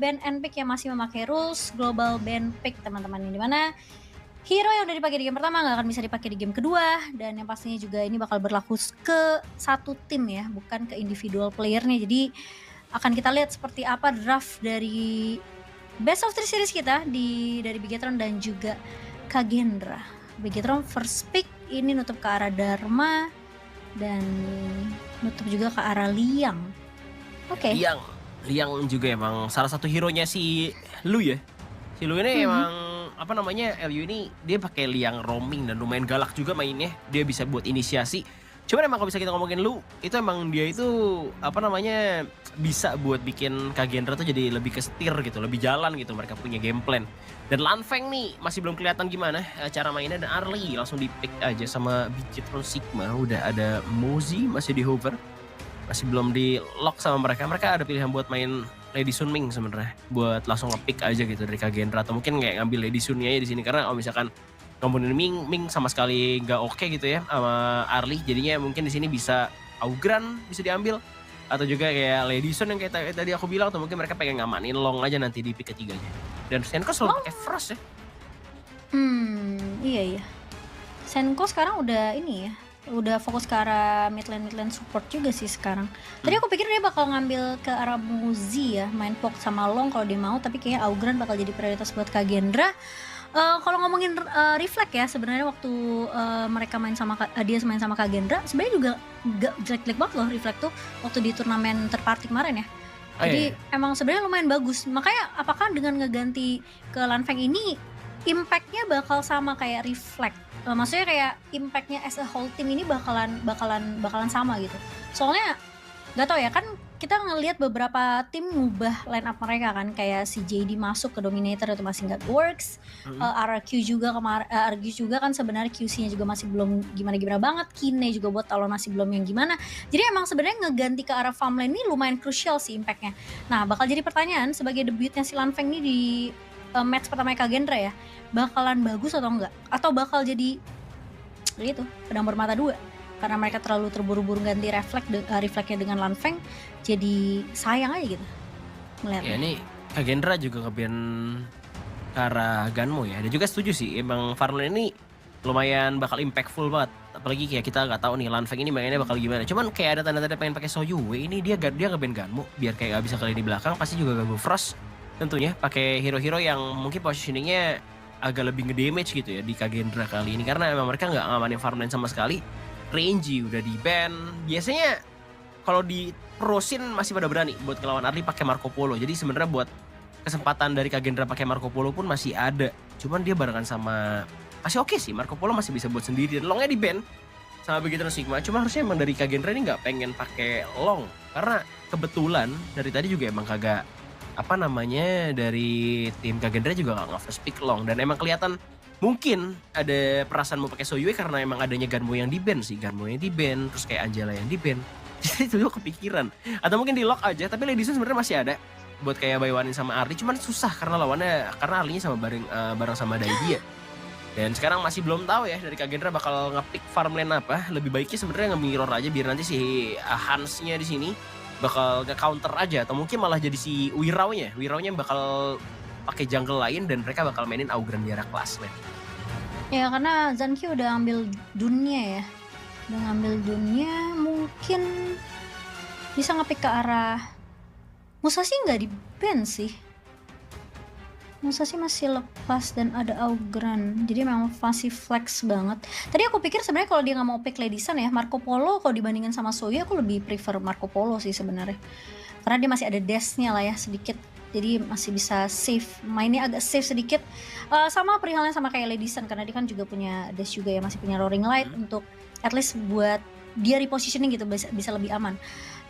Band and pick yang masih memakai rules global band pick teman-teman, di mana hero yang udah dipakai di game pertama nggak akan bisa dipakai di game kedua, dan yang pastinya juga ini bakal berlaku ke satu tim ya, bukan ke individual playernya. Jadi akan kita lihat seperti apa draft dari best of three series kita dari Bigetron dan juga Kagendra. Bigetron first pick ini nutup ke arah Dharma dan nutup juga ke arah Liang. Oke. Liang juga emang salah satu hero-nya si Lu ya. Si Lu ini emang apa namanya, LU ini dia pakai Liang roaming dan lumayan galak juga mainnya. Dia bisa buat inisiasi. Cuman emang kalau bisa kita ngomongin Lu, itu emang dia itu apa namanya bisa buat bikin Kagendra tuh jadi lebih kesetir gitu, lebih jalan gitu, mereka punya game plan. Dan Lanfeng nih masih belum kelihatan gimana cara mainnya, dan Arlie langsung di pick aja sama Bigetron Sigma. Udah ada Mozi masih di hover. Masih belum di lock sama mereka. Mereka ada pilihan buat main Lady Sun Ming sebenarnya, buat langsung nge-pick aja gitu dari Kagendra, atau mungkin kayak ngambil Lady Sun-nya di sini, karena kalau misalkan ngomongin Ming sama sekali nggak oke gitu ya sama Arlie, jadinya mungkin di sini bisa Augran bisa diambil, atau juga kayak Lady Sun yang kayak tadi aku bilang, atau mungkin mereka pengen ngamanin Long aja nanti di pick ketiganya. Dan Senko selalu pakai Frost ya. Iya. Senko sekarang udah ini ya, udah fokus ke arah mid lane support juga sih sekarang. Tadi aku pikir dia bakal ngambil ke arah Muzi ya, main Pok sama Long kalau dia mau, tapi kayaknya Augran bakal jadi prioritas buat Kagendra. Kalau ngomongin Reflect ya, sebenarnya waktu mereka main sama dia main sama Kagendra, sebenarnya juga gak jelek-jelek banget loh Reflect tuh waktu di turnamen terparty kemarin ya. Jadi emang sebenarnya lumayan bagus. Makanya apakah dengan ngeganti ke Lanfeng ini impact-nya bakal sama kayak Reflect? Maksudnya kayak impact-nya as a whole team ini bakalan sama gitu. Soalnya nggak tahu ya, kan kita ngelihat beberapa tim ngubah line up mereka kan, kayak si JD masuk ke Dominator itu masih nggak works. RRQ juga RRQ juga kan sebenarnya QC-nya juga masih belum gimana banget. Kine juga buat talon masih belum yang gimana. Jadi emang sebenarnya ngeganti ke arah farm lane ini lumayan crucial sih impact-nya. Nah, bakal jadi pertanyaan sebagai debutnya si Lanfeng ini di match pertama Kagendra ya, bakalan bagus atau enggak? Atau bakal jadi gitu, pedang bermata dua? Karena mereka terlalu terburu-buru ganti refleknya dengan Lanfeng, jadi sayang aja gitu melihatnya. Ya ini Kagendra juga nge-ban ke arah Ganmo ya. Dan juga setuju sih, emang farmlane ini lumayan bakal impactful banget. Apalagi kayak kita nggak tahu nih Lanfeng ini mainnya bakal gimana. Cuman kayak ada tanda-tanda pengen pakai Soyue, ini dia nge-ban Ganmo biar kayak gak bisa kali di belakang, pasti juga ganggu Frost. Tentunya pakai hero-hero yang mungkin positioningnya agak lebih nge-damage gitu ya di Kagendra kali ini, karena emang mereka nggak ngamanin farmlane sama sekali. Renji udah di ban. Biasanya kalau di pro scene masih pada berani buat ngelawan Arlie pakai Marco Polo. Jadi sebenarnya buat kesempatan dari Kagendra pakai Marco Polo pun masih ada. Cuman dia barengan sama masih oke sih, Marco Polo masih bisa buat sendiri, dan Longnya di ban sama Bigetron Sigma. Cuma harusnya emang dari Kagendra ini nggak pengen pakai Long, karena kebetulan dari tadi juga emang kagak apa namanya, dari tim Kagendra juga nggak nge-first pick Long, dan emang kelihatan mungkin ada perasaan mau pakai Soyue karena emang adanya Ganmo yang di ban sih, Ganmo yang di ban, terus kayak Angela yang di ban. Jadi itu juga kepikiran, atau mungkin di lock aja. Tapi Lady Sun sebenarnya masih ada buat kayak baywanin sama Arlie, cuman susah karena lawannya, karena Arlie-nya sama bareng sama Daidia. Dan sekarang masih belum tahu ya dari Kagendra bakal nge-pick farmlane apa. Lebih baiknya sebenarnya nge-mirror aja biar nanti si Hans-nya di sini bakal nge-counter aja, atau mungkin malah jadi si Wiraunya bakal pakai jungle lain, dan mereka bakal mainin Augran di arah kelas lane. Ya karena Zanki udah ambil dunia ya, udah ngambil dunia, mungkin bisa nge-pick ke arah Musashi. Nggak di ban sih, Musashi masih lepas dan ada Augran, jadi memang masih flex banget. Tadi aku pikir sebenarnya kalau dia nggak mau pick Lady Sun ya, Marco Polo kalau dibandingin sama Soyue aku lebih prefer Marco Polo sih sebenarnya, karena dia masih ada dash-nya lah ya sedikit, jadi masih bisa safe, mainnya agak safe sedikit. Sama perihalnya sama kayak Lady Sun, karena dia kan juga punya dash juga ya, masih punya Roaring Light untuk at least buat dia repositioning gitu, bisa lebih aman.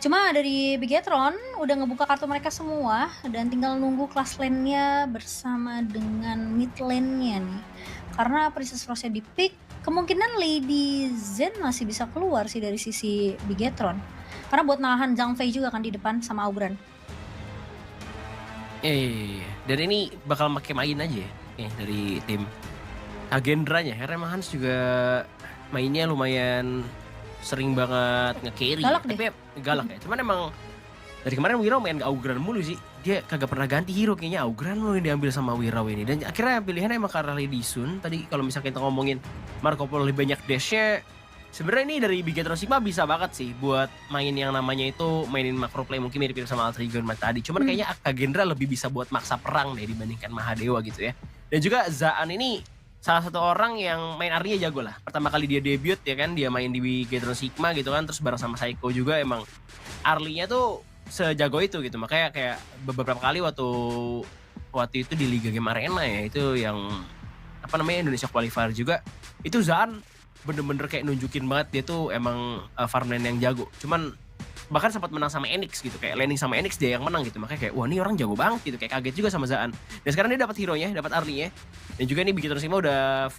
Cuma dari Bigetron udah ngebuka kartu mereka semua, dan tinggal nunggu kelas lane-nya bersama dengan mid lane-nya nih. Karena Princess Rose di pick, kemungkinan Lady Zen masih bisa keluar sih dari sisi Bigetron. Karena buat nahan Zhang Fei juga kan di depan sama Augran. Dan ini bakal pakai main aja ya dari tim Kagendranya. Karena emang Hans juga mainnya lumayan sering banget nge-carry. Galak Tapi galak ya. Cuman emang Dari kemarin Wirau main Augran mulu sih. Dia kagak pernah ganti hero kayaknya, Augran mulu yang diambil sama Wirau ini. Dan akhirnya pilihannya emang karena Lady Sun. Tadi kalau misalnya kita ngomongin Marco Polo lebih banyak dashnya, sebenarnya ini dari Bigetron Sigma bisa banget sih buat main yang namanya itu mainin macro play, mungkin mirip-mirip sama Altrigon tadi. Cuman kayaknya Akagendra lebih bisa buat maksa perang deh dibandingkan Mahadewa gitu ya. Dan juga Zaan ini salah satu orang yang main Arya jago lah. Pertama kali dia debut ya kan, dia main di Bigetron Sigma gitu kan, terus bareng sama Psycho juga emang Arlinya tuh sejago itu gitu. Makanya kayak beberapa kali waktu itu di Liga Game Arena ya, itu yang apa namanya Indonesia Qualifier juga, itu Zaan bener-bener kayak nunjukin banget dia tuh emang farmland yang jago. Cuman bahkan sempat menang sama Enix gitu, kayak landing sama Enix dia yang menang gitu. Makanya kayak wah ini orang jago banget gitu, kayak kaget juga sama Zaan. Dan sekarang dia dapat hero-nya, dapat Arlie-nya. Dan juga nih Bigetron Sigma udah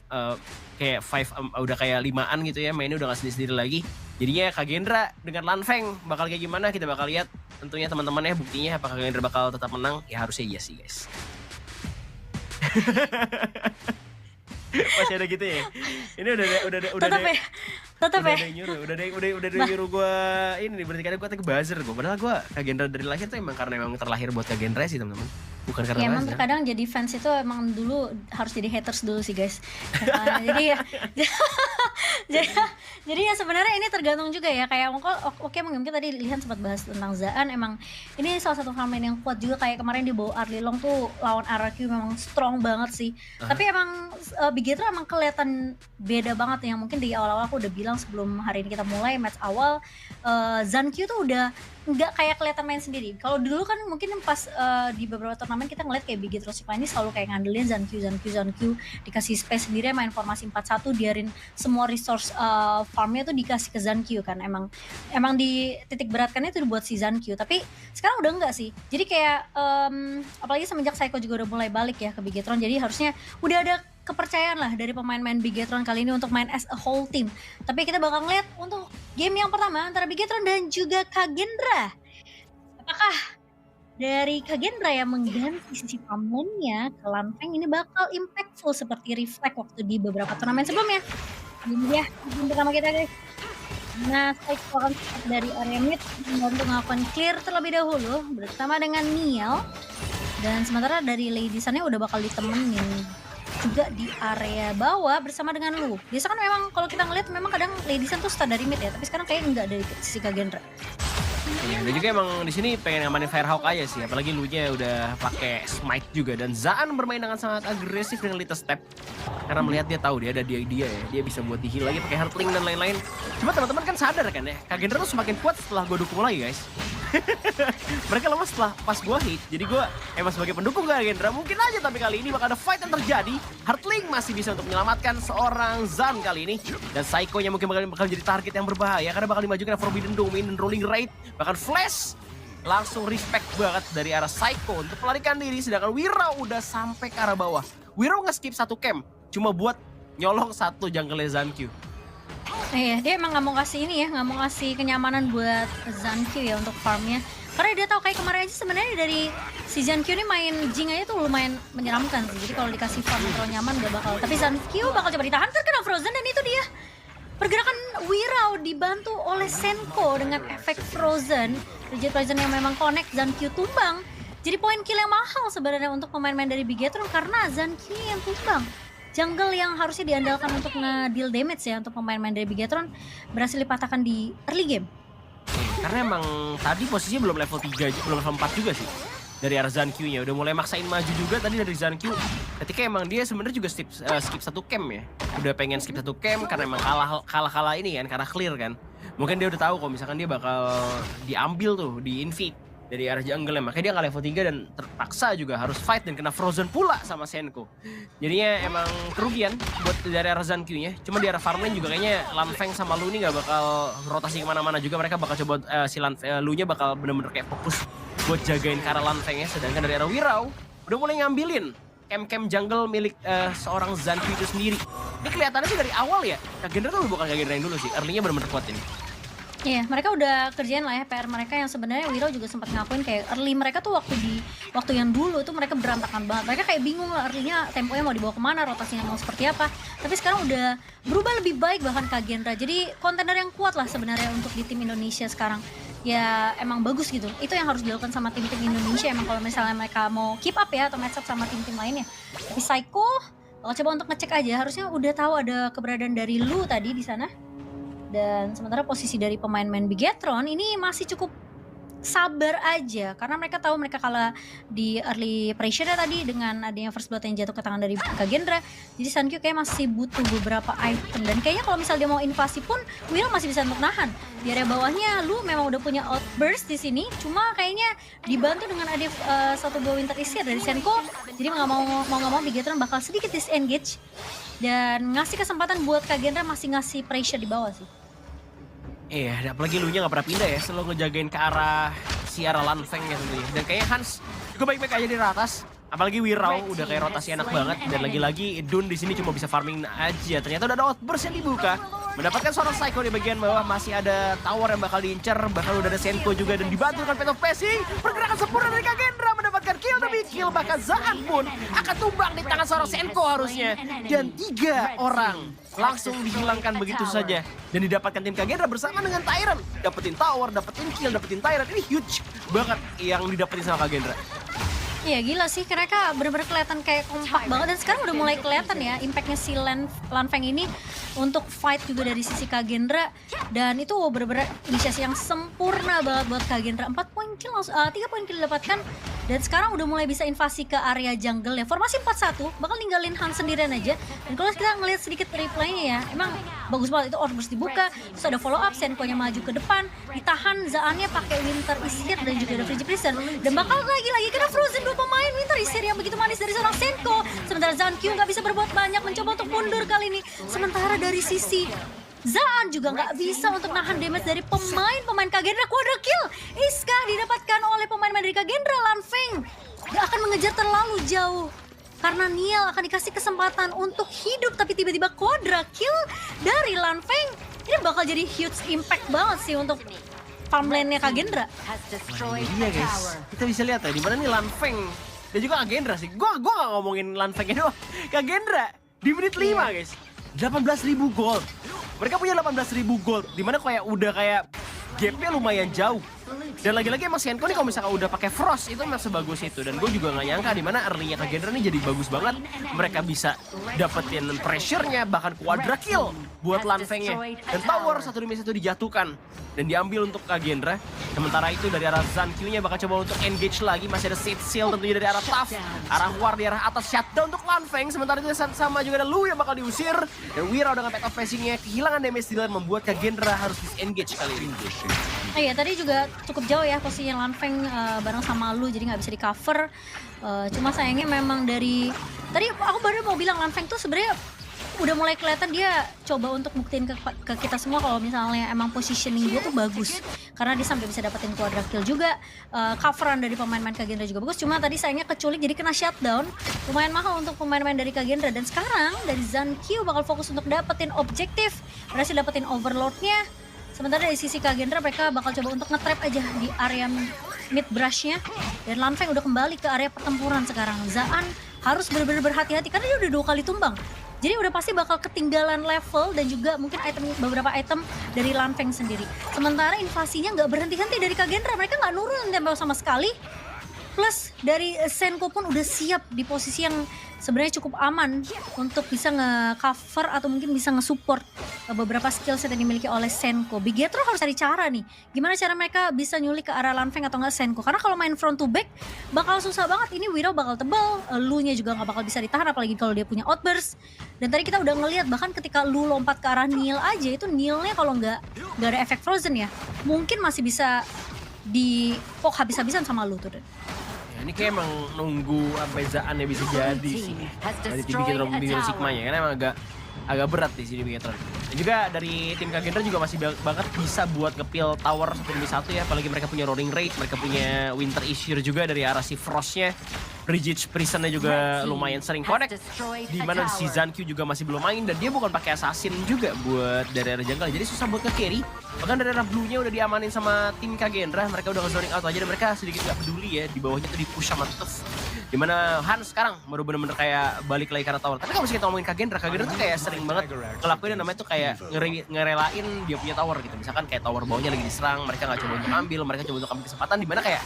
kayak udah kayak 5-an gitu ya, mainnya udah gak sendiri-sendiri lagi. Jadinya Kagendra dengan Lanfeng bakal kayak gimana kita bakal lihat tentunya teman-teman ya, buktinya apakah Kagendra bakal tetap menang, ya harusnya iya sih guys. Masih ada gitu ya. Ini udah tetap ya. Udah nyuruh gue ini nih, berarti kadang gue ke buzzer gue. Padahal gue Kagendra dari lahir tuh emang karena emang terlahir buat Kagendra sih teman-teman. Bukan karena Ya emang buzzer. terkadang jadi fans itu emang dulu harus jadi haters dulu sih guys. Jadi ya jadi ya sebenarnya ini tergantung juga ya, kayak oke mungkin tadi Lihan sempat bahas tentang Zaan, emang ini salah satu farmland yang kuat juga, kayak kemarin di bawah Arlilong tuh lawan RRQ memang strong banget sih. Tapi emang Bigetron emang kelihatan beda banget, yang mungkin di awal-awal aku udah bilang sebelum hari ini kita mulai match awal, Zankyu tuh udah nggak kayak kelihatan main sendiri. Kalau dulu kan mungkin pas di beberapa turnamen kita ngeliat kayak Bigetron Sigma ini selalu kayak ngandelin Zankyu, dikasih space sendiri main formasi 4-1, biarin semua resource farmnya tuh dikasih ke Zankyu kan. Emang di titik beratkannya itu buat si Zankyu, tapi sekarang udah enggak sih. Jadi kayak apalagi semenjak Psycho juga udah mulai balik ya ke Bigetron, jadi harusnya udah ada kepercayaan lah dari pemain-pemain Bigetron kali ini untuk main as a whole team. Tapi kita bakal ngeliat untuk game yang pertama antara Bigetron dan juga Kagendra. Apakah dari Kagendra yang mengganti sisi farmlandnya ke Lanfeng ini bakal impactful seperti Reflect waktu di beberapa turnamen sebelumnya? Ini dia game pertama kita guys. Nah, Psycho akan start dari area mid untuk melakukan clear terlebih dahulu bersama dengan Niel. Dan sementara dari Lady Sun-nya udah bakal ditemenin juga di area bawah bersama dengan Lu. Biasa kan memang kalau kita ngeliat memang kadang Lady Sun tuh start dari mid ya, tapi sekarang kayaknya enggak dari sisi Kagendra. Iya, dan juga emang di sini pengen ngamanin Firehawk aja sih, apalagi Lu-nya udah pakai Smite juga, dan Zaan bermain dengan sangat agresif dengan Little Step karena melihat dia tahu dia ada dia ya, dia bisa buat di heal lagi pakai Heartling dan lain-lain. Cuma teman-teman kan sadar kan ya, Kagendra tuh semakin kuat setelah gue dukung lagi guys. Mereka lemah setelah pas gue hit, jadi gue emang sebagai pendukung Kagendra mungkin aja, tapi kali ini bakal ada fight yang terjadi. Heartling masih bisa untuk menyelamatkan seorang Zan kali ini, dan Psycho-nya mungkin bakal jadi target yang berbahaya karena bakal dimajukan Forbidden Domain dan Rolling Raid, bahkan Flash. Langsung respect banget dari arah Psycho untuk melarikan diri, sedangkan Wirau udah sampai ke arah bawah. Wirau nge-skip satu camp cuma buat nyolong satu jungle Zankyu. Iya, dia emang nggak mau kasih ini ya, nggak mau kasih kenyamanan buat Zankyu ya untuk farmnya. Karena dia tahu kayak kemarin aja sebenarnya dari si Zankyu ini main Jing aja tuh lumayan menyeramkan sih. Jadi kalau dikasih farm terlalu nyaman gak bakal. Tapi Zankyu bakal coba ditahan, terkena Frozen, dan itu dia. Pergerakan Wirau dibantu oleh Senko dengan efek Frozen. Rigid Poison yang memang connect, Zankyu tumbang. Jadi poin kill yang mahal sebenarnya untuk pemain-pemain dari Bigetron karena Zankyu yang tumbang. Jungle yang harusnya diandalkan untuk nge-deal damage ya untuk pemain-pemain dari Bigetron berhasil dipatahkan di early game. Karena emang tadi posisinya belum level 3, belum level 4 juga sih. Dari arah Zankyu-nya udah mulai maksain maju juga tadi dari Zankyu. Ketika emang dia sebenarnya juga skip satu camp ya. Udah pengen skip satu camp karena emang kalah ini kan, karena clear kan. Mungkin dia udah tahu kalau misalkan dia bakal diambil tuh di invade dari arah jungle, makanya dia nggak level 3 dan terpaksa juga harus fight dan kena Frozen pula sama Senko. Jadinya emang kerugian buat dari arah Zankyu-nya. Cuma di arah farmlane juga kayaknya Lanfeng sama Lu nih nggak bakal rotasi kemana-mana juga. Mereka bakal coba Lu-nya bakal bener-bener kayak fokus buat jagain ke arah Lanfeng-nya. Sedangkan dari arah Wirau udah mulai ngambilin camp-camp jungle milik seorang Zankyu itu sendiri. Ini kelihatannya sih dari awal ya, Kagendra tuh bukan Kagendra yang dulu sih, early-nya bener-bener kuat ini. Iya, mereka udah kerjain lah ya PR mereka yang sebenarnya Wirau juga sempat ngakuin kayak early mereka tuh waktu yang dulu tuh mereka berantakan banget. Mereka kayak bingung lah early-nya temponya mau dibawa kemana, rotasinya mau seperti apa. Tapi sekarang udah berubah lebih baik bahkan Kagendra. Jadi kontainer yang kuat lah sebenarnya untuk di tim Indonesia sekarang. ya emang bagus gitu. Itu yang harus dilakukan sama tim-tim Indonesia emang kalau misalnya mereka mau keep up ya atau match up sama tim-tim lainnya. Tapi Psycho coba untuk ngecek aja, harusnya udah tahu ada keberadaan dari Lu tadi di sana. Dan sementara posisi dari pemain-pemain Bigetron ini masih cukup sabar aja karena mereka tahu mereka kalah di early pressure tadi dengan adanya first blood yang jatuh ke tangan dari Kagendra. Jadi Sankyu kayak masih butuh beberapa item dan kayaknya kalau misalnya dia mau invasi pun Will masih bisa untuk nahan. Di area bawahnya Lu memang udah punya outburst di sini, cuma kayaknya dibantu dengan ada satu buah Winter Isir dari Senko. Jadi nggak mau Bigetron bakal sedikit disengage dan ngasih kesempatan buat Kagendra masih ngasih pressure di bawah sih. Iya, apalagi Lu nya gak pernah pindah ya, selalu ngejagain ke arah si arah Lanfeng ya tentunya. Dan kayaknya Hans juga baik-baik aja di atas. Apalagi Wirau udah kayak rotasi enak banget dan lagi-lagi Dun di sini cuma bisa farming aja. Ternyata udah ada outburst yang dibuka. Mendapatkan seorang Psycho di bagian bawah, masih ada tower yang bakal diincar, bahkan udah ada Senko juga dan dibantu dengan Path of Passing. Pergerakan sempurna dari Kagendra mendapatkan kill demi kill, bahkan Zaan pun akan tumbang di tangan seorang Senko harusnya. Dan 3 orang langsung dihilangkan begitu saja dan didapatkan tim Kagendra bersama dengan Tyrant. Dapetin tower, dapetin kill, dapetin Tyrant. Ini huge banget yang didapetin sama Kagendra. Iya gila sih, mereka bener-bener kelihatan kayak kompak banget dan sekarang udah mulai kelihatan ya impactnya si Lanfeng ini untuk fight juga dari sisi Kagendra dan itu bener-bener inisiasi yang sempurna banget buat Kagendra. 4 poin kill, 3 poin kill didapatkan dan sekarang udah mulai bisa invasi ke area jungle ya. Formasi 4-1 bakal ninggalin Han sendirian aja dan kalau kita ngeliat sedikit replaynya ya emang bagus banget. Itu outburst dibuka, terus ada follow up, Senko-nya maju ke depan, ditahan Zaan-nya pakai Winter Isir dan juga ada Frigid Prison dan bakal lagi-lagi kena Frozen 2 pemain Winter Isir yang begitu manis dari seorang Senko. Sementara Zankyu nggak bisa berbuat banyak, mencoba untuk mundur kali ini. Sementara dari sisi Zaan juga nggak bisa untuk nahan damage dari pemain Kagendra. Quadra kill Iska didapatkan oleh pemain-pemain dari Kagendra. Lanfeng nggak akan mengejar terlalu jauh karena Niel akan dikasih kesempatan untuk hidup, tapi tiba-tiba quadra kill dari Lanfeng. Ini bakal jadi huge impact banget sih untuk farmland-nya Kagendra. Iya guys, kita bisa lihat ya di mana nih Lanfeng dan juga Kagendra sih. Gua gak ngomongin Lanfengnya doang. Kagendra di menit 5 guys, 18.000 gold. Mereka punya 18.000 gold, dimana kayak udah kayak gapnya lumayan jauh. Dan lagi-lagi emang Senko nih kalau misalkan udah pakai Frost itu emang sebagus itu. Dan gue juga gak nyangka dimana early-nya Kagendra nih jadi bagus banget. Mereka bisa dapetin pressure-nya, bahkan quadra kill buat Lanfeng-nya. Dan tower 1 demi 1 dijatuhkan dan diambil untuk Kagendra. Sementara itu dari arah Zankyu-nya bakal coba untuk engage lagi. Masih ada Seed Seal tentunya dari arah Taf, arah War di arah atas, shutdown untuk Lanfeng. Sementara itu sama juga ada Lu yang bakal diusir. Dan Wirau dengan Path of Passing-nya kehilangan damage dealer membuat Kagendra harus disengage kali ini. Iya tadi juga cukup jauh ya posisinya Lanfeng bareng sama Lu, jadi nggak bisa di cover. Cuma sayangnya memang dari tadi aku baru mau bilang Lanfeng tuh sebenarnya udah mulai kelihatan dia coba untuk buktiin ke kita semua kalau misalnya emang positioning dia tuh bagus karena dia sampai bisa dapetin quadra kill juga. Coveran dari pemain-pemain Kagendra juga bagus, cuma tadi sayangnya keculik jadi kena shutdown. Lumayan mahal untuk pemain-pemain dari Kagendra dan sekarang dari Zankyu bakal fokus untuk dapetin objektif, berhasil dapetin overload-nya. Sementara dari sisi Kagendra mereka bakal coba untuk nge-trap aja di area mid brush-nya. Dan Lanfeng udah kembali ke area pertempuran sekarang. Zaan harus benar-benar berhati-hati karena dia udah 2 kali tumbang. Jadi udah pasti bakal ketinggalan level dan juga mungkin beberapa item dari Lanfeng sendiri. Sementara invasinya nggak berhenti-henti dari Kagendra, mereka nggak nurun tempo sama sekali. Plus dari Senko pun udah siap di posisi yang sebenarnya cukup aman untuk bisa nge-cover atau mungkin bisa nge-support beberapa skill set yang dimiliki oleh Senko. Bigetron harus cari cara nih, gimana cara mereka bisa nyulik ke arah Lanfeng atau nggak Senko. Karena kalau main front to back bakal susah banget, ini Wirau bakal tebal, Lu-nya juga nggak bakal bisa ditahan apalagi kalau dia punya outburst. Dan tadi kita udah ngelihat bahkan ketika Lu lompat ke arah Niel aja, itu Nielnya kalau nggak ada efek frozen ya, mungkin masih bisa di poke habis-habisan sama Lu tuh. Ini kayak emang nunggu sampai Zaan bisa jadi sih dari tim Bigetron bikin Sigma-nya, karena emang agak berat di sini Bigetron. Dan juga dari tim Kagendra juga masih banget bisa buat nge-peel tower 1 demi 1 ya, apalagi mereka punya Roaring Raid, mereka punya Winter Isir juga dari arah si Frost-nya. Frigid Prison-nya juga lumayan sering connect, di mana si Zankyu juga masih belum main dan dia bukan pakai assassin juga buat dari arah jungle, jadi susah buat nge-carry. Bahkan dari arah blue-nya udah diamanin sama tim Kagendra, mereka udah nge-zoning out aja dan mereka sedikit gak peduli ya, di bawahnya tuh di-push sama Tuf. Dimana Hans sekarang baru bener-bener kayak balik lagi ke arah tower. Tapi kalau misalnya kita ngomongin Kagenda tuh kayak sering banget ngelakuin yang namanya tuh kayak ngerelain dia punya tower gitu. Misalkan kayak tower bawahnya lagi diserang, mereka nggak coba untuk ambil, mereka coba untuk ambil kesempatan dimana kayak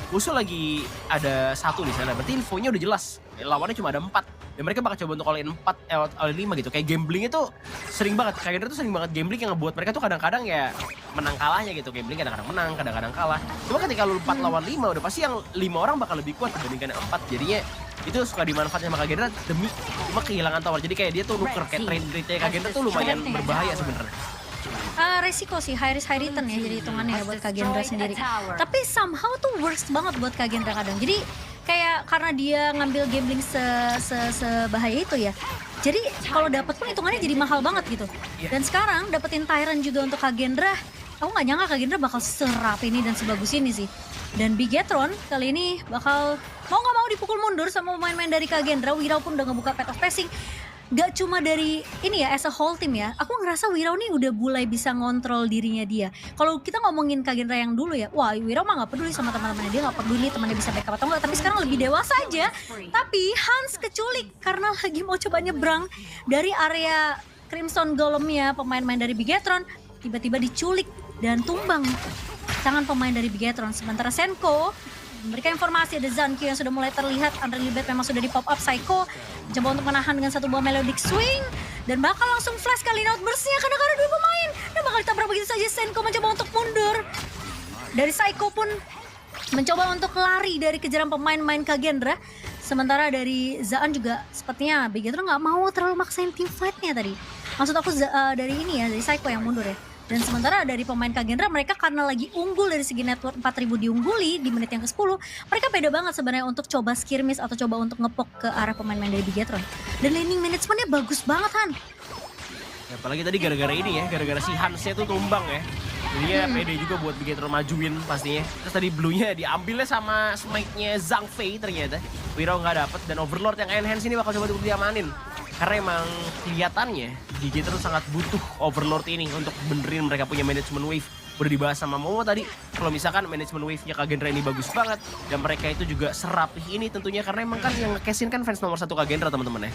musuh lagi ada 1 di sana. Berarti infonya udah jelas. Lawannya cuma ada 4. Dan mereka bakal coba untuk all-in 4, all-in 5 gitu. Kayak gamblingnya tuh sering banget. Kagenda tuh sering banget gambling yang ngebuat mereka tuh kadang-kadang ya menang kalahnya gitu. Gambling kadang-kadang menang, kadang-kadang kalah. Cuma ketika lu 4 lawan 5 udah pasti yang 5 orang bakal lebih kuat dibandingkan yang 4. Jadinya itu suka dimanfaatkan sama Kagenda demi cuma kehilangan tower. Jadi kayak dia tuh nuker kayak trade rate-nya Kagenda tuh lumayan berbahaya sebenarnya. Resiko sih, high risk high return ya jadi hitungannya ya buat Kagenda sendiri. Tapi somehow tuh worst banget buat Kagenda kadang. Jadi kayak karena dia ngambil gambling sebahaya itu ya. Jadi kalau dapat pun hitungannya jadi mahal banget gitu. Dan sekarang dapetin Tyrant juga untuk Kagenda. Aku nggak nyangka Kagenda bakal serap ini dan sebagus ini sih. Dan Bigetron kali ini bakal mau nggak mau dipukul mundur sama pemain-pemain dari Kagenda. Wirau pun udah ngebuka path of passing. Gak cuma dari ini ya, as a whole team ya. Aku ngerasa Wirau nih udah mulai bisa ngontrol dirinya dia. Kalau kita ngomongin Kagenda yang dulu ya, wah Wirau mah gak peduli sama teman-temannya. Dia gak peduli temannya bisa backup atau enggak. Tapi sekarang lebih dewasa aja. Tapi Hans keculik karena lagi mau coba nyebrang dari area Crimson Golemnya pemain-pemain dari Bigetron. Tiba-tiba diculik dan tumbang tangan pemain dari Bigetron. Sementara Senko memberikan informasi ada Zankyo yang sudah mulai terlihat. Andre Libet memang sudah di pop up. Psycho coba untuk menahan dengan 1 buah melodic swing dan bakal langsung flash kali ini outburstnya karena ada 2 pemain dan bakal ditabrak begitu saja. Senko mencoba untuk mundur dari Psycho pun mencoba untuk lari dari kejaran pemain-pemain Kagenda. Sementara dari Zaan juga sepertinya Bigetron nggak mau terlalu maksain team fight-nya tadi. Maksud aku dari ini ya, dari Psycho yang mundur ya. Dan sementara dari pemain Kagenda mereka karena lagi unggul dari segi network 4000 diungguli di menit yang ke-10, mereka beda banget sebenarnya untuk coba skirmish atau coba untuk ngepok ke arah pemain-pemain dari Bigetron. Dan laning managementnya bagus banget Han. Ya, apalagi tadi gara-gara ini ya, gara-gara si Hansnya tuh tumbang ya. Jadi ya pede juga buat Bigetron majuin pastinya. Terus tadi Blue-nya diambilnya sama smite-nya Zhang Fei ternyata. Wirau nggak dapet dan Overlord yang enhance ini bakal coba untuk diamanin. Karena emang kelihatannya Bigetron sangat butuh Overlord ini untuk benerin mereka punya management wave. Udah dibahas sama Momo tadi, kalau misalkan management wave-nya Kagenda ini bagus banget dan mereka itu juga serapih ini tentunya karena emang kan yang nge-cashin kan fans nomor 1 Kagenda teman-teman ya.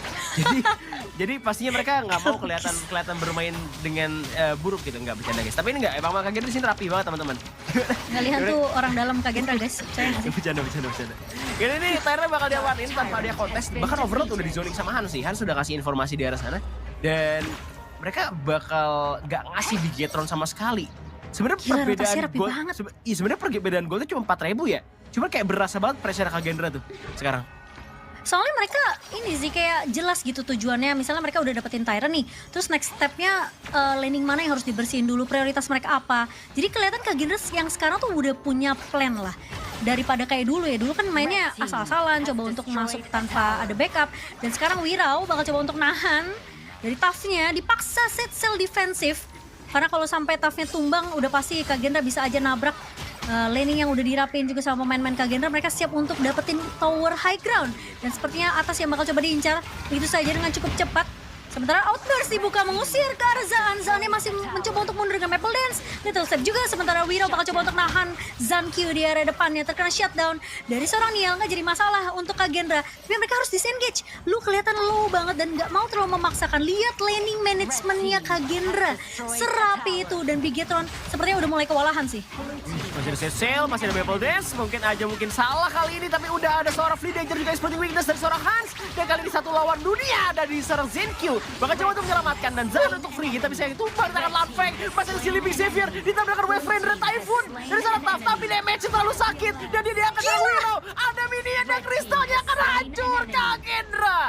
Jadi pastinya mereka nggak mau kelihatan bermain dengan buruk gitu, nggak bercanda guys. Tapi ini nggak, emang Kagenda di sini rapi banget teman-teman. Nggak lihat tuh orang dalam Kagenda guys, percaya nggak sih? Bercanda. Ini Tyra bakal diawanin tanpa dia kontes. Bahkan Overlord udah di zoning sama Hans sih. Hans sudah kasih informasi di arah sana dan mereka bakal nggak ngasih Bigetron sama sekali. Sebenarnya perbedaan gol, sebenarnya perbedaan golnya cuma 4.000 ya. Cuma kayak berasa banget pressure Kagenda tuh sekarang. Soalnya mereka ini sih kayak jelas gitu tujuannya. Misalnya mereka udah dapetin Tyrant nih, terus next stepnya laning mana yang harus dibersihin dulu, prioritas mereka apa. Jadi kelihatan Kagenda yang sekarang tuh udah punya plan lah. Daripada kayak dulu ya, dulu kan mainnya asal-asalan, coba untuk masuk tanpa ada backup. Dan sekarang Wirau bakal coba untuk nahan dari tough-nya, dipaksa set cell defensif. Karena kalau sampai tough-nya tumbang, udah pasti Kagenda bisa aja nabrak laning yang udah dirapin juga sama pemain-pemain Kagenda. Mereka siap untuk dapetin tower high ground. Dan sepertinya atas yang bakal coba diincar, begitu saja dengan cukup cepat. Sementara Outburst dibuka mengusir ke arah Zaan. Zaannya masih mencoba untuk mundur dengan Maple Dance. Little Step juga, sementara Wirau bakal coba untuk nahan Zankyo di area depannya. Terkena shutdown dari seorang Niel, nggak jadi masalah untuk Kagenda. Tapi mereka harus disengage. Lu kelihatan low banget dan nggak mau terlalu memaksakan. Lihat laning managementnya Kagenda. Serapi itu, dan Bigetron sepertinya udah mulai kewalahan sih. Masih ada Cecil, masih ada Maple Dance. Mungkin salah kali ini, tapi udah ada seorang Flea Danger juga Exploding Weakness dari seorang Hans. Dan kali ini 1 lawan dunia ada di seorang Zenkyu. Bakal coba untuk menyelamatkan dan Zan untuk free hit, tapi saya tumpang di tangan Lanfeng. Masih ada si Living Savior ditabrakkan Wave Render Typhoon dari sana Tough, tapi damage terlalu sakit dan dia diangkat oleh Wirau. Ada minion dan kristalnya akan hancur. Kagenda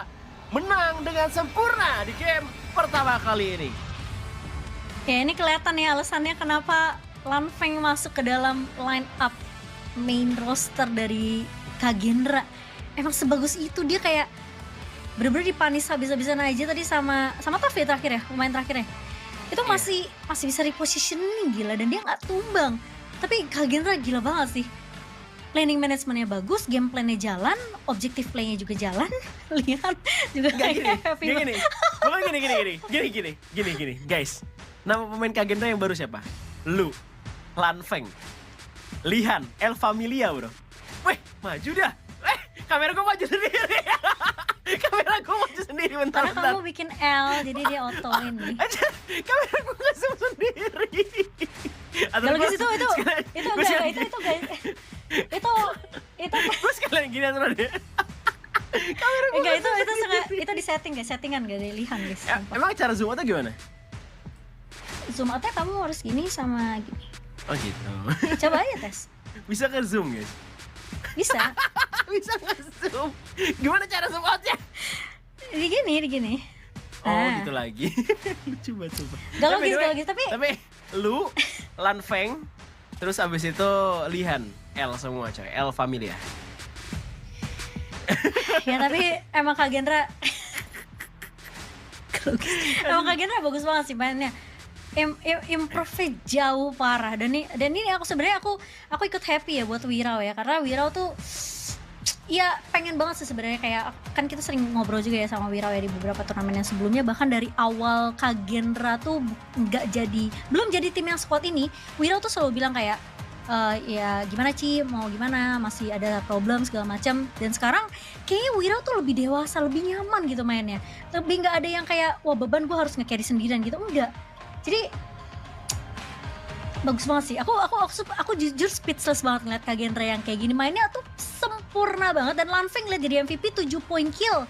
menang dengan sempurna di game pertama kali ini. Ya ini kelihatan ya alasannya kenapa Lanfeng masuk ke dalam line up main roster dari Kagenda. Emang sebagus itu, dia kayak bener-bener dipanis habis-habisan aja tadi sama Tough ya terakhir ya, pemain terakhirnya. Itu masih bisa repositioning gila dan dia nggak tumbang. Tapi Kagenda gila banget sih. Laning managementnya bagus, game plan-nya jalan, objective play-nya juga jalan. Lihat juga kayak happy banget. Gini, guys. Nama pemain Kagenda yang baru siapa? Lu, Lanfeng, Lihan, El Familia bro. Weh, maju dah. kamera gue maju sendiri. Kamera gue maju sendiri bentar. Karena kamu bikin L, jadi dia auto ini. Kamera gue nggak zoom sendiri. Kalau ke situ itu guys. Itu Gue sekalian gini atau deh. Kamera gue enggak itu di setting guys, settingan gak dilihat guys. Emang cara zoom outnya gimana? Zoom outnya kamu harus gini sama gini. Oh gitu. Coba aja tes. Bisa ke zoom guys? Bisa. Bisa nggak zoom? Gimana cara zoom outnya? Di gini. Oh Nah. gitu lagi. Lucu banget sumpah. Gak Tapi logis, by the way, tapi lu, Lan Feng, terus abis itu Lihan, L semua coy, L Familia. ya tapi emang Kak Gendra emang Kak Gendra bagus banget sih mainnya. Improve jauh parah dan ini aku sebenarnya aku ikut happy ya buat Wirau ya, karena Wirau tuh ya pengen banget sih sebenarnya, kayak kan kita sering ngobrol juga ya sama Wirau ya di beberapa turnamen yang sebelumnya, bahkan dari awal Kak Gendra tuh belum jadi tim yang squad ini, Wirau tuh selalu bilang kayak ya gimana Ci, mau gimana, masih ada problem segala macam. Dan sekarang kayaknya Wirau tuh lebih dewasa, lebih nyaman gitu mainnya, lebih nggak ada yang kayak wah beban gue harus nge-carry sendirian gitu, enggak. Jadi bagus banget sih. Aku jujur speechless banget ngeliat Kak Gendra yang kayak gini, mainnya tuh sempurna banget. Dan Lan Feng lihat jadi MVP 7 point kill.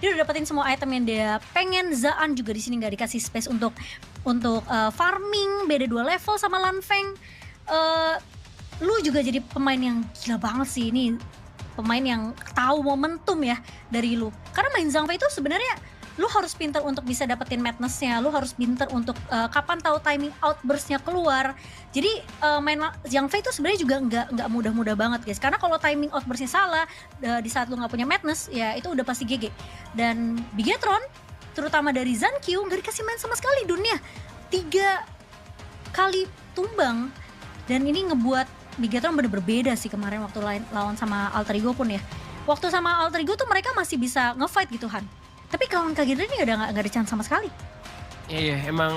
Dia udah dapetin semua item yang dia pengen. Zaan juga di sini nggak dikasih space untuk farming, beda 2 level sama Lan Feng. Lu juga jadi pemain yang gila banget sih, ini pemain yang tahu momentum ya dari lu. Karena main Zhang Fei itu sebenarnya lu harus pinter untuk bisa dapetin madness-nya, lu harus pinter untuk kapan tahu timing outburst-nya keluar. Jadi main Zhang Fei itu sebenarnya juga nggak mudah-mudah banget guys. Karena kalau timing outburst-nya salah di saat lu nggak punya madness, ya itu udah pasti GG. Dan Bigetron, terutama dari Zankyu, nggak dikasih main sama sekali dunia. 3 kali tumbang, dan ini ngebuat Bigetron bener berbeda sih kemarin waktu lawan sama Alter Ego pun ya. Waktu sama Alter Ego tuh mereka masih bisa nge-fight gitu Han. Tapi kalau Kak Gendra ini udah nggak ada chance sama sekali. Iya, emang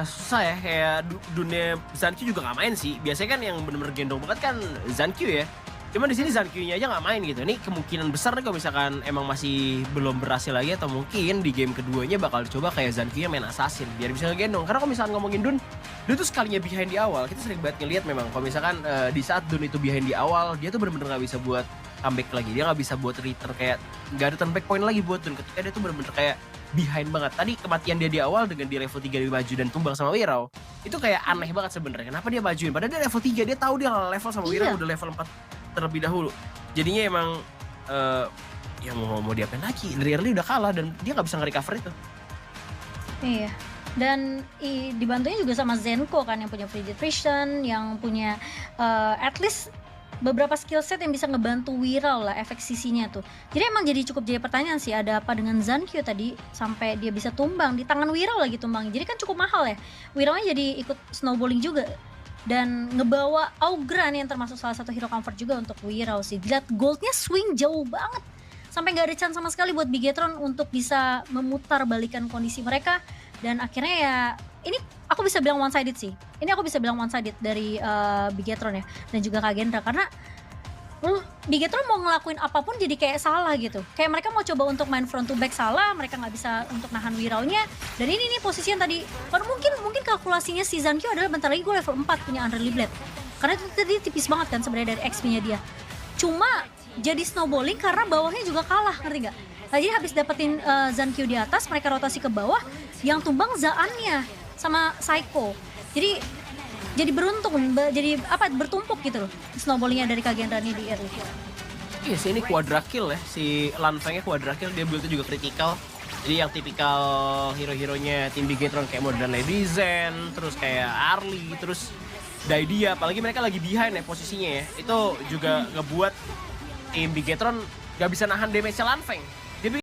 susah ya, kayak dunia Zankyu juga nggak main sih. Biasanya kan yang bener-bener gendong banget kan Zankyu ya. Cuman di sini Zankyu-nya aja nggak main gitu. Ini kemungkinan besar nih kalau misalkan emang masih belum berhasil lagi, atau mungkin di game keduanya bakal dicoba kayak Zankyu-nya main assassin biar bisa ngegendong. Karena kalau misalkan ngomongin Dun tuh sekalinya behind di awal, kita sering banget ngeliat memang kalau misalkan di saat Dun itu behind di awal, dia tuh bener-bener nggak bisa buat comeback lagi, dia nggak bisa buat return, kayak nggak ada turn back point lagi buat Dun ketika dia tuh bener-bener kayak behind banget. Tadi kematian dia di awal dengan di level 3 dia maju dan tumbang sama Wirau, itu kayak aneh banget sebenarnya. Kenapa dia majuin? Padahal dia level 3, dia tahu dia level sama Wirau udah level 4 terlebih dahulu. Jadinya emang ya mau diapain lagi, dari early udah kalah dan dia nggak bisa nge-recover itu. Iya. Dan dibantunya juga sama Zenko kan, yang punya Frigid Vision, yang punya at least beberapa skill set yang bisa ngebantu Wirau lah efek sisinya tuh. Jadi emang cukup jadi pertanyaan sih, ada apa dengan Zankyu tadi sampai dia bisa tumbang di tangan Wirau lagi tumbang. Jadi kan cukup mahal ya. Wirau-nya jadi ikut snowballing juga. Dan ngebawa Augran yang termasuk salah satu hero comfort juga untuk Wirau sih. Dilihat goldnya swing jauh banget. Sampai gak ada chance sama sekali buat Bigetron untuk bisa memutar balikan kondisi mereka. Dan akhirnya ya ini aku bisa bilang one sided sih. Ini aku bisa bilang one sided dari Bigetron ya, dan juga Kak Gendra, karena Bigetron mau ngelakuin apapun jadi kayak salah gitu. Kayak mereka mau coba untuk main front to back salah, mereka nggak bisa untuk nahan Wirau-nya. Dan ini nih posisi yang tadi, mungkin kalkulasinya si Zankyu adalah bentar lagi gue level 4 punya Unreal Blade. Karena itu tadi tipis banget kan sebenarnya dari XP-nya dia. Cuma jadi snowballing karena bawahnya juga kalah, ngerti gak? Nah, jadi habis dapetin Zankyu di atas, mereka rotasi ke bawah, yang tumbang Zaannya sama Psycho. Jadi beruntung, jadi bertumpuk gitu loh snowballingnya dari Kak Gendra ini di early. Iya sih, ini quadra kill ya, si Lan Feng-nya quadra kill, dia build-nya juga critical. Jadi yang tipikal hero-heronya tim Bigetron kayak Modern Lady Zen, terus kayak Arlie, terus Daidia, apalagi mereka lagi behind ya posisinya ya. Itu juga ngebuat tim Bigetron gak bisa nahan damage-nya Lan Feng.